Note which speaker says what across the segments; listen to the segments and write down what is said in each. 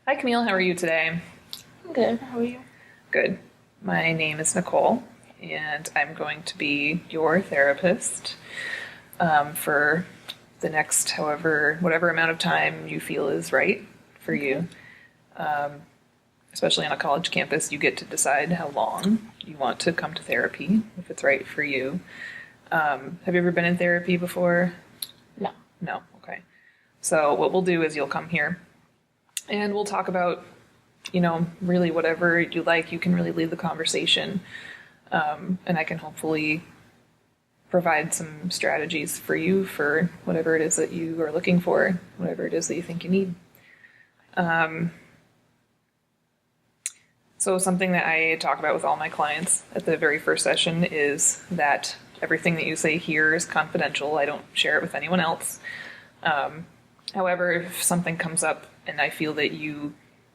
Speaker 1: Hi, Camille. How are you today?
Speaker 2: I'm good. How are you?
Speaker 1: Good. My name is Nicole, and I'm going to be your therapist for the next whatever amount of time you feel is right for
Speaker 2: Okay.
Speaker 1: you. Especially on a college campus, you get to decide how long you want to come to therapy, if it's right for you. Have you ever been in therapy before?
Speaker 2: No.
Speaker 1: No? Okay. So, what we'll do is you'll come here and we'll talk about really whatever you like. You can really lead the conversation, and I can hopefully provide some strategies for you for whatever it is that you are looking for, whatever it is that you think you need. So, something that I talk about with all my clients at the very first session is that everything that you say here is confidential. I don't share it with anyone else. However, if something comes up and I feel that you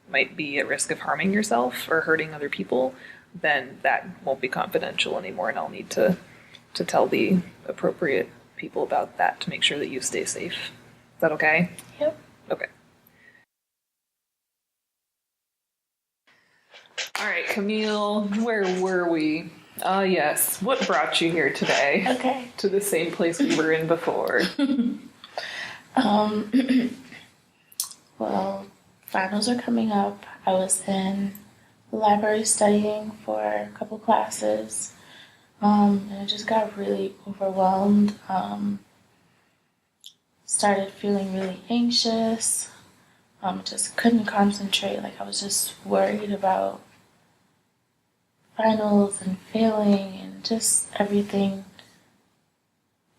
Speaker 1: might be at risk of harming yourself or hurting other people, then that won't be confidential anymore, and I'll need to tell the appropriate people about that to make sure that you stay safe. Is that okay?
Speaker 2: Yep.
Speaker 1: Okay. All right, Camille, where were we? Ah, yes. What brought you here today?
Speaker 2: Okay.
Speaker 1: To the same place we were in before.
Speaker 2: Um, well, finals are coming up. I was in the library studying for a couple classes, and I just got really overwhelmed. Started feeling really anxious. Just couldn't concentrate. Like I was just worried about finals and failing and just everything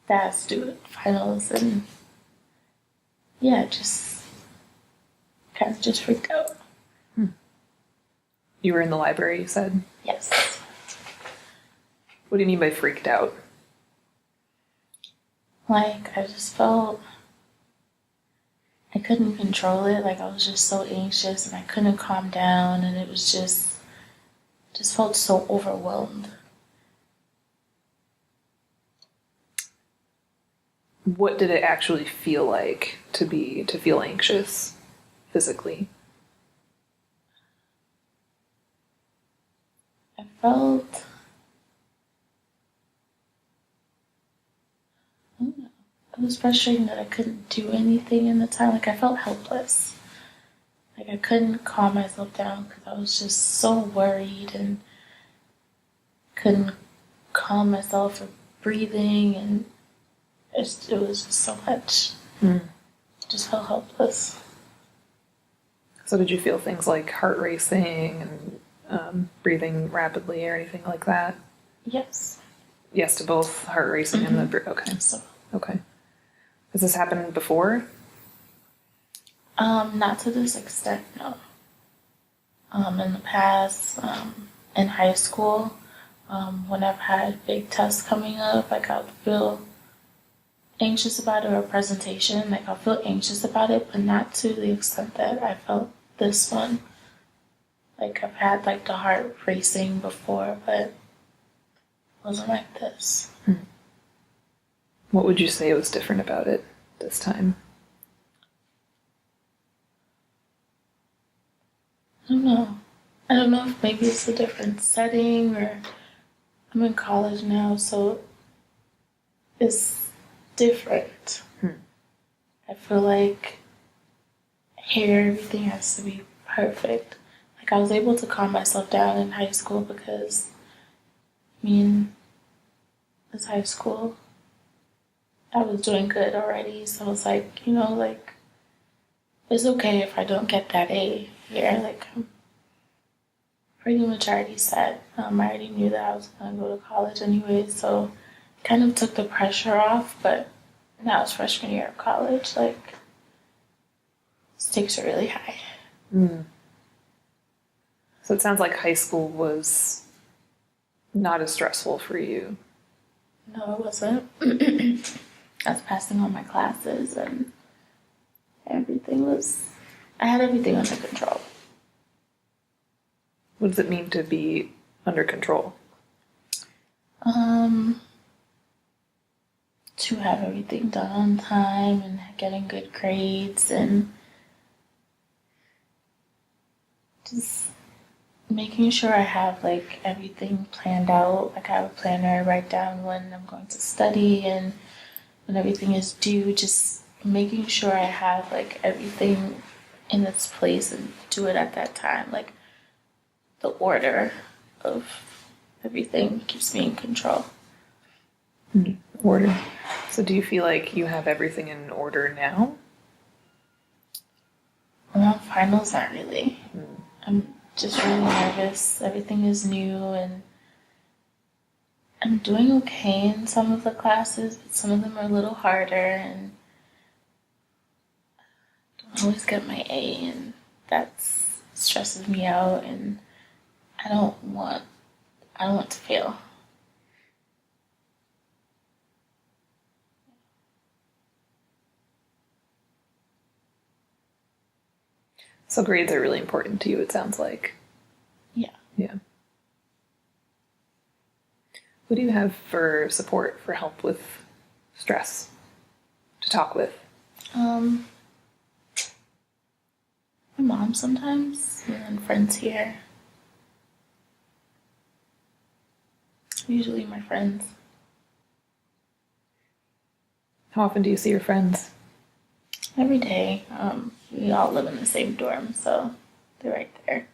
Speaker 2: that has to do with finals and yeah, just kind of just freaked out.
Speaker 1: You were in the library, you said?
Speaker 2: Yes.
Speaker 1: What do you mean by freaked out?
Speaker 2: Like, I just felt I couldn't control it. Like, I was just so anxious and I couldn't calm down, and it was just felt so overwhelmed.
Speaker 1: What did it actually feel like to feel anxious physically?
Speaker 2: I felt, I don't know, it was frustrating that I couldn't do anything in the time. Like, I felt helpless. Like, I couldn't calm myself down because I was just so worried and couldn't calm myself or breathing, and it was just so much. Just felt helpless.
Speaker 1: So did you feel things like heart racing and breathing rapidly or anything like that?
Speaker 2: Yes.
Speaker 1: Yes, to both heart racing and the okay.
Speaker 2: So,
Speaker 1: Okay. Has this happened before?
Speaker 2: not to this extent, no. In the past, in high school, when I've had big tests coming up, like I'll feel anxious about it or a presentation, like I'll feel anxious about it, but not to the extent that I felt this one. Like I've had like the heart racing before, but it wasn't like this.
Speaker 1: What would you say was different about it this time?
Speaker 2: I don't know. I don't know if maybe it's a different setting or I'm in college now, so it's different. I feel like here everything has to be perfect. Like I was able to calm myself down in high school because I mean it's high school. I was doing good already, so I was like, like it's okay if I don't get that A here. Like I'm pretty much already set. I already knew that I was gonna go to college anyway, so it kind of took the pressure off. But now it's freshman year of college. Like stakes are really high.
Speaker 1: So it sounds like high school was not as stressful for you.
Speaker 2: No, it wasn't. I was passing all my classes and everything was. I had everything under control.
Speaker 1: What does it mean to be under control?
Speaker 2: Um, to have everything done on time and getting good grades and just making sure I have like everything planned out. Like I have a planner, I write down when I'm going to study and when everything is due. Just making sure I have like everything in its place and do it at that time. Like the order of everything keeps me in control.
Speaker 1: Order. So do you feel like you have everything in order now?
Speaker 2: Around finals, not really. I'm just really nervous. Everything is new and I'm doing okay in some of the classes, but some of them are a little harder and I don't always get my A, and that stresses me out, and I don't want to fail.
Speaker 1: So grades are really important to you, it sounds like.
Speaker 2: Yeah.
Speaker 1: Yeah. Who do you have for support, for help with stress, to talk with?
Speaker 2: My mom sometimes, and then friends here. Usually my friends.
Speaker 1: How often do you see your friends?
Speaker 2: Every day. We all live in the same dorm, so they're right there.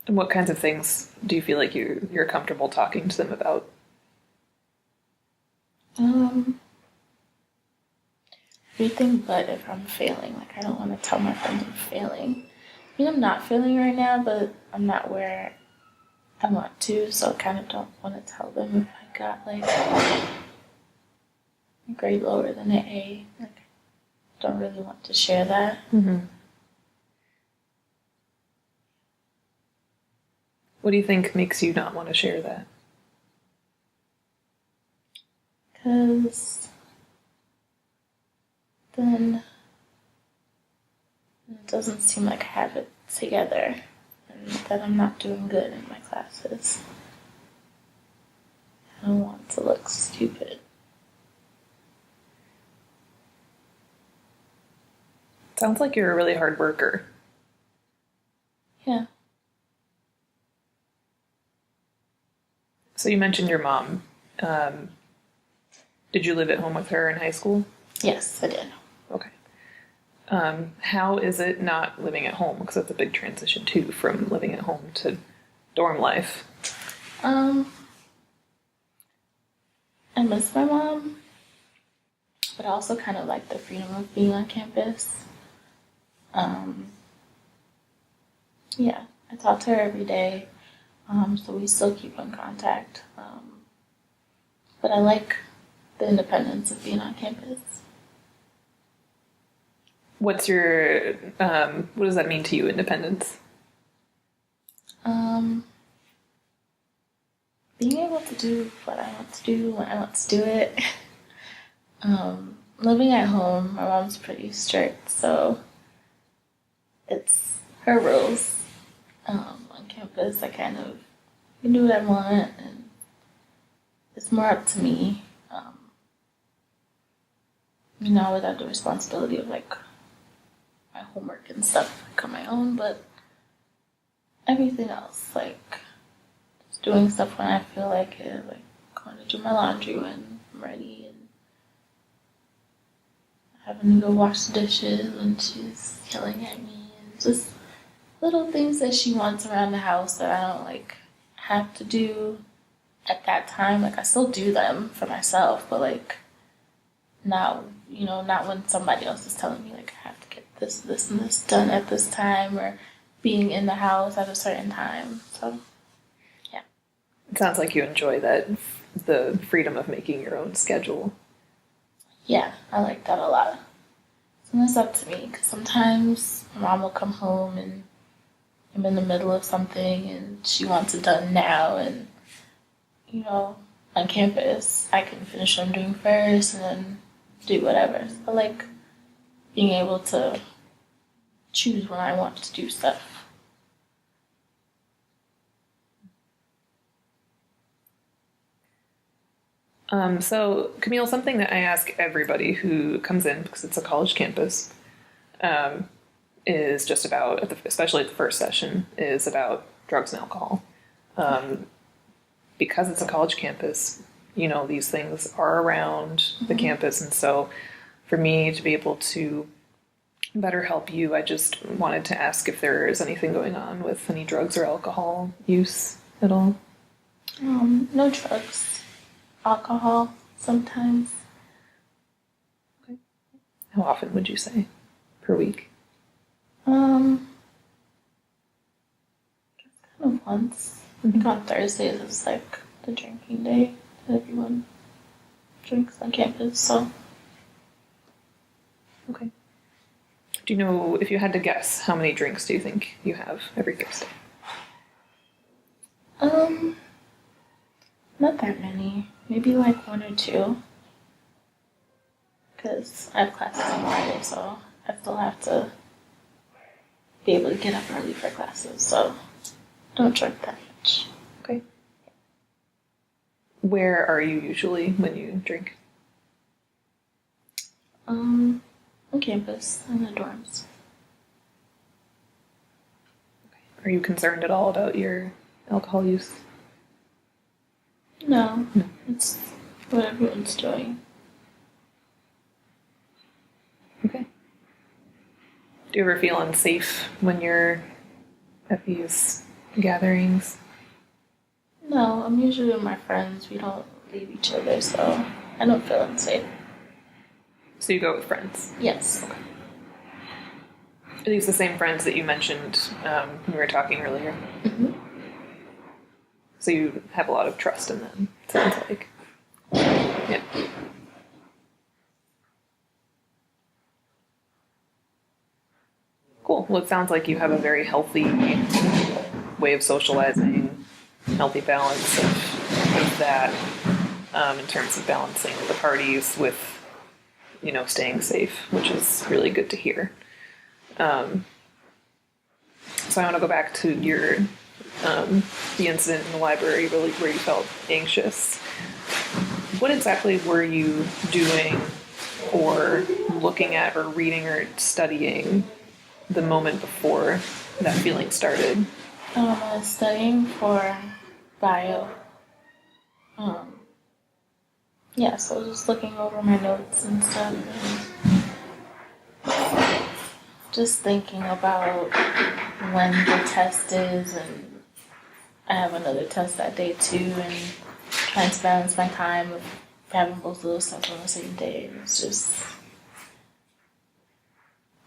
Speaker 1: And what kinds of things do you feel like you're comfortable talking to them about?
Speaker 2: Everything but if I'm failing. Like I don't want to tell my friends I'm failing. I mean, I'm not failing right now, but I'm not where I want to, so I kind of don't want to tell them if I got like a grade lower than an A. Like, don't really want to share that.
Speaker 1: Mm-hmm. What do you think makes you not want to share that?
Speaker 2: Because then it doesn't seem like I have it together and that I'm not doing good in my classes. I don't want to look stupid.
Speaker 1: Sounds like you're a really hard worker.
Speaker 2: Yeah.
Speaker 1: So you mentioned your mom. Did you live at home with her in high school?
Speaker 2: Yes, I did.
Speaker 1: Okay. How is it not living at home? Because that's a big transition too, from living at home to dorm life.
Speaker 2: I miss my mom, but I also kind of like the freedom of being on campus. Yeah, I talk to her every day, so we still keep in contact. But I like the independence of being on campus.
Speaker 1: What's your, what does that mean to you, independence?
Speaker 2: Being able to do what I want to do when I want to do it. Living at home, my mom's pretty strict, so it's her rules. On campus, I kind of can do what I want, and it's more up to me. Without the responsibility of like my homework and stuff like on my own, but everything else, like just doing stuff when I feel like it, like going to do my laundry when I'm ready, and having to go wash the dishes when she's yelling at me, and just little things that she wants around the house that I don't like have to do at that time. Like I still do them for myself, but like not when somebody else is telling me like I have to get this, this, and this done at this time, or being in the house at a certain time. So, yeah.
Speaker 1: It sounds like you enjoy that, the freedom of making your own schedule.
Speaker 2: Yeah, I like that a lot. So it's up to me, because sometimes my mom will come home and I'm in the middle of something and she wants it done now, and on campus I can finish what I'm doing first and then do whatever. So I like being able to choose when I want to do stuff.
Speaker 1: So, Camille, something that I ask everybody who comes in, because it's a college campus, is just about, especially at the first session, is about drugs and alcohol. Because it's a college campus, these things are around the campus. And so for me to be able to better help you, I just wanted to ask if there is anything going on with any drugs or alcohol use at all.
Speaker 2: No drugs. Alcohol, sometimes.
Speaker 1: Okay. How often would you say per week?
Speaker 2: Just kind of once. I think on Thursdays is like the drinking day that everyone drinks on campus, so.
Speaker 1: Okay. Do you know, if you had to guess, how many drinks do you think you have every Thursday?
Speaker 2: Not that many. Maybe like 1 or 2. Because I have classes on Friday, so I still have to be able to get up early for classes, so don't drink that much.
Speaker 1: Okay. Where are you usually when you drink?
Speaker 2: On campus, in the dorms.
Speaker 1: Are you concerned at all about your alcohol use?
Speaker 2: No. It's what everyone's doing.
Speaker 1: Okay. Do you ever feel unsafe when you're at these gatherings?
Speaker 2: No, I'm usually with my friends. We don't leave each other, so I don't feel unsafe.
Speaker 1: So you go with friends?
Speaker 2: Yes.
Speaker 1: Okay. Are these the same friends that you mentioned when we were talking earlier?
Speaker 2: Mm-hmm.
Speaker 1: So you have a lot of trust in them, it sounds like. Yeah. Cool. Well, it sounds like you have a very healthy way of socializing, healthy balance of that in terms of balancing the parties with, staying safe, which is really good to hear. So I want to go back to your the incident in the library where you felt anxious. What exactly were you doing or looking at or reading or studying the moment before that feeling started?
Speaker 2: I was studying for bio. Yeah, so I was just looking over my notes and stuff and just thinking about when the test is, and I have another test that day too, and trying to balance my time of having both of those tests on the same day. It was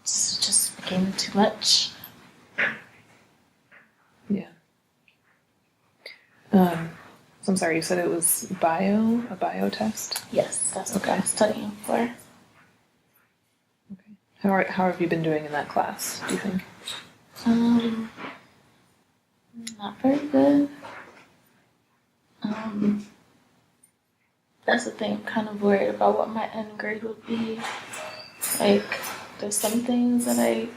Speaker 2: just became too much.
Speaker 1: Yeah. So I'm sorry, you said it was a bio test?
Speaker 2: Yes, that's what I'm studying for.
Speaker 1: Okay. How have you been doing in that class, do you think?
Speaker 2: Not very good. That's the thing, I'm kind of worried about what my end grade would be. Like, there's some things that I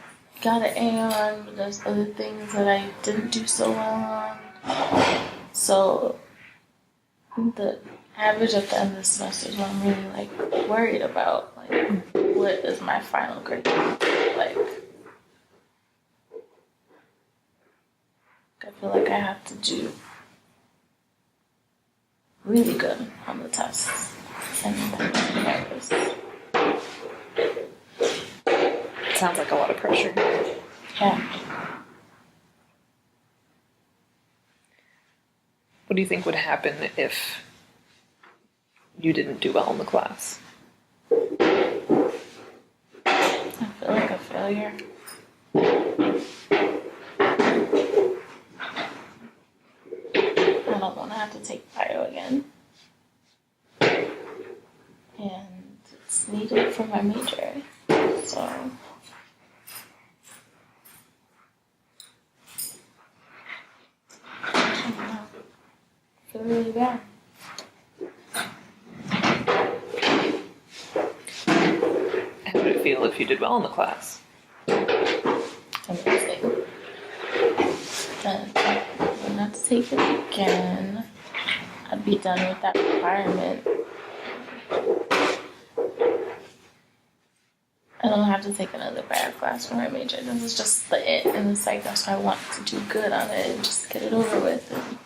Speaker 2: got an A on, but there's other things that I didn't do so well on. So, the average at the end of the semester is what I'm really, worried about. What is my final grade like? I feel like I have to do really good on the tests, and I'm nervous.
Speaker 1: It sounds like a lot of pressure.
Speaker 2: Yeah.
Speaker 1: What do you think would happen if you didn't do well in the class?
Speaker 2: I feel like a failure. I don't want to have to take bio again. And it's needed for my major. So I don't know. I feel really bad.
Speaker 1: How would it feel if you did well in the class?
Speaker 2: Amazing. And I wouldn't have to take it again. I'd be done with that requirement. I don't have to take another bio class for my major. This is just the it, and it's like that's why I want to do good on it and just get it over with and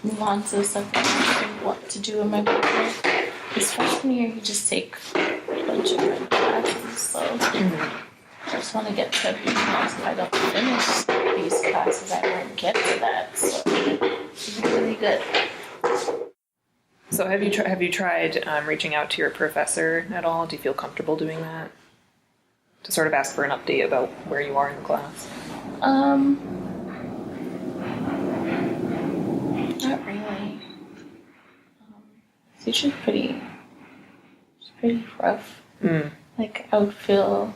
Speaker 2: move on to something I want to do in my major. This freshman year, you just take a bunch of random classes, so I just want to get to everything else. If I don't finish these classes, I won't get to that. So it's really good.
Speaker 1: So have you tried reaching out to your professor at all? Do you feel comfortable doing that? To sort of ask for an update about where you are in the class?
Speaker 2: Not really. It's usually pretty rough. Like, I would feel,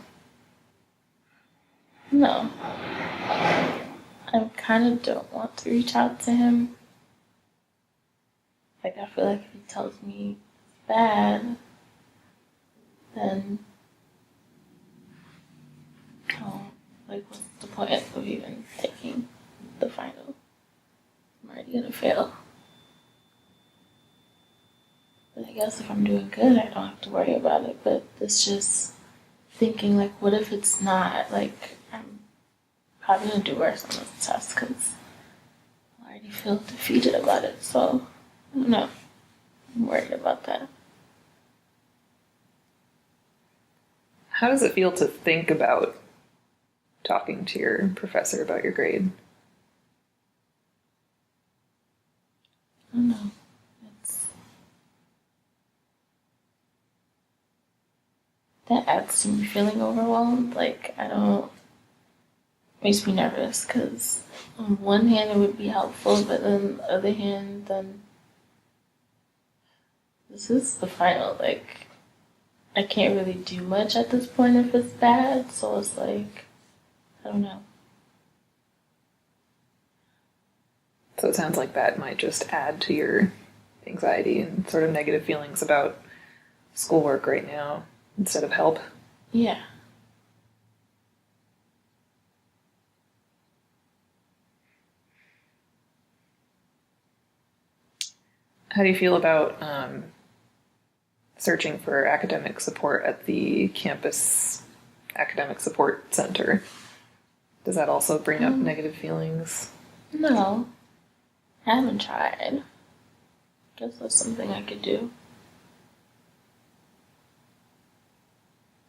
Speaker 2: no. I kind of don't want to reach out to him. Like, I feel like if he tells me it's bad, then, like, what's the point of even taking the final? I'm already gonna fail. But I guess if I'm doing good, I don't have to worry about it. But it's just thinking, like, what if it's not? Like, I'm probably gonna do worse on this test because I already feel defeated about it. So, I don't know. I'm worried about that.
Speaker 1: How does it feel to think about talking to your professor about your grade?
Speaker 2: I don't know. That adds to me feeling overwhelmed. Like, makes me nervous because on one hand it would be helpful, but then the other hand, then this is the final. Like, I can't really do much at this point if it's bad, so it's like, I don't know.
Speaker 1: So it sounds like that might just add to your anxiety and sort of negative feelings about schoolwork right now instead of help.
Speaker 2: Yeah.
Speaker 1: How do you feel about searching for academic support at the campus academic support center? Does that also bring up negative feelings?
Speaker 2: No. I haven't tried. Guess that's something I could do.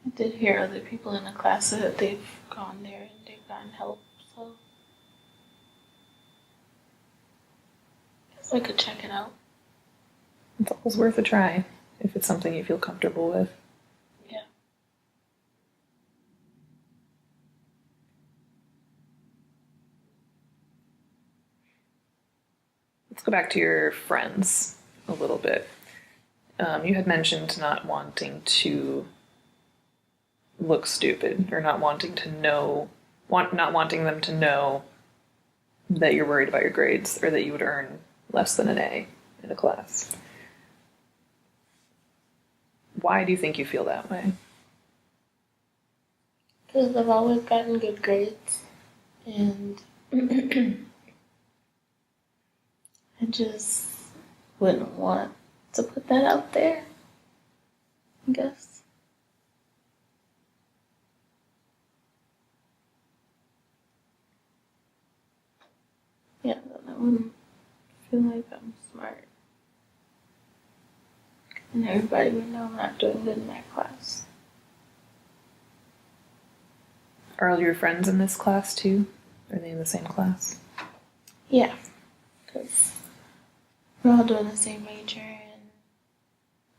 Speaker 2: I did hear other people in the class that they've gone there and they've gotten help, so guess I could check it out.
Speaker 1: It's always worth a try if it's something you feel comfortable with.
Speaker 2: Yeah.
Speaker 1: Let's go back to your friends a little bit. You had mentioned not wanting to look stupid or not wanting to know, not wanting them to know that you're worried about your grades or that you would earn less than an A in a class. Why do you think you feel that way?
Speaker 2: Because I've always gotten good grades, and I just wouldn't want to put that out there, I guess. Yeah, then I wouldn't feel like I'm smart. And everybody would know I'm not doing good in that class.
Speaker 1: Are all your friends in this class too? Are they in the same class?
Speaker 2: Yeah, because we're all doing the same major and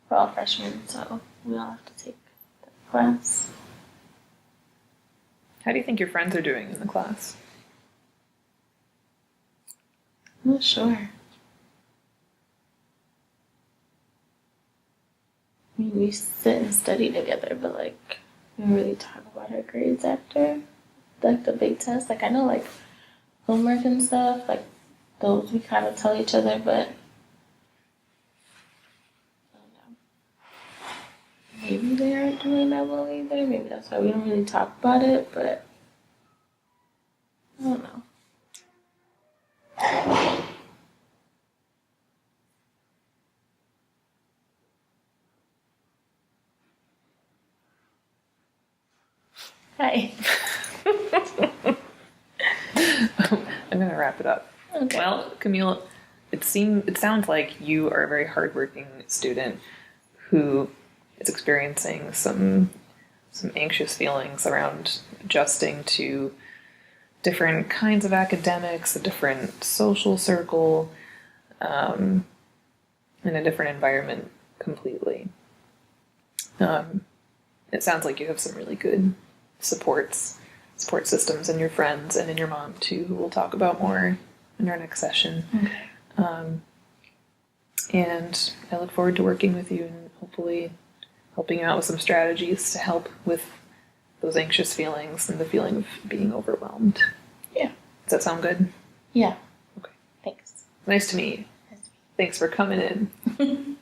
Speaker 2: we're all freshmen, so we all have to take that class.
Speaker 1: How do you think your friends are doing in the class?
Speaker 2: I'm not sure. I mean, we sit and study together, but like, we don't really talk about our grades after, like, the big test. Like, I know, like, homework and stuff, like, those we kind of tell each other, but I don't know. Maybe they aren't doing that well either. Maybe that's why we don't really talk about it, but I don't know. Hi.
Speaker 1: I'm going to wrap it up.
Speaker 2: Okay.
Speaker 1: Well, Camille, it sounds like you are a very hardworking student who is experiencing some anxious feelings around adjusting to different kinds of academics, a different social circle, in a different environment completely. It sounds like you have some really good support systems in your friends and in your mom too, who we'll talk about more in our next session.
Speaker 2: Okay.
Speaker 1: And I look forward to working with you and hopefully helping you out with some strategies to help with those anxious feelings and the feeling of being overwhelmed.
Speaker 2: Yeah.
Speaker 1: Does that sound good?
Speaker 2: Yeah.
Speaker 1: Okay.
Speaker 2: Thanks.
Speaker 1: Nice to meet you.
Speaker 2: Nice to meet you.
Speaker 1: Thanks for coming in.